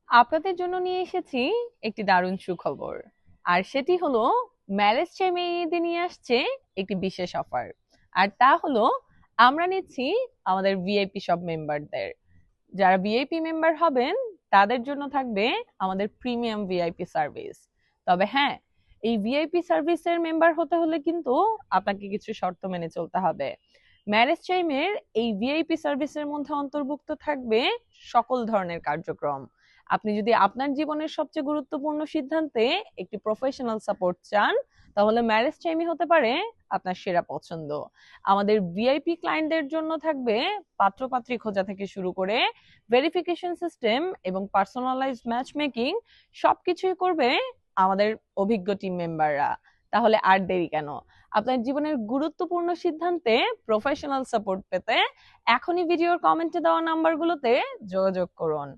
আপনাদের জন্য নিয়ে এসেছি একটি দারুণ সুখবর। আর সেটি হলো, ম্যারেজ টাইমে ঈদে নিয়ে আসছে একটি বিশেষ অফার। আর তা হলো, আমরা নিচ্ছি আমাদের ভিআইপি সব মেম্বারদের। যারা ভিআইপি মেম্বার হবেন তাদের জন্য থাকবে আমাদের প্রিমিয়াম ভিআইপি সার্ভিস। তবে হ্যাঁ, এই ভিআইপি সার্ভিসের মেম্বার হতে হলে কিন্তু আপনাকে কিছু শর্ত মেনে চলতে হবে। ম্যারেজ টাইমের এই ভিআইপি সার্ভিসের মধ্যে অন্তর্ভুক্ত থাকবে সকল ধরনের কার্যক্রম। আপনি যদি আপনার জীবনের সবচেয়ে গুরুত্বপূর্ণ সিদ্ধান্তে একটি প্রফেশনাল সাপোর্ট চান, তাহলে ম্যারেজ টাইমই হতে পারে আপনার সেরা পছন্দ। আমাদের ভিআইপি ক্লায়েন্টদের জন্য থাকবে পাত্রপাত্রী খোঁজা থেকে শুরু করে ভেরিফিকেশন সিস্টেম এবং পার্সোনালাইজড ম্যাচ মেকিং, সবকিছুই করবে আমাদের অভিজ্ঞ টিম মেম্বাররা। তাহলে আর দেরি কেন? আপনার জীবনের গুরুত্বপূর্ণ সিদ্ধান্তে প্রফেশনাল সাপোর্ট পেতে এখনই ভিডিওর কমেন্টে দেওয়া নাম্বারগুলোতে যোগাযোগ করুন।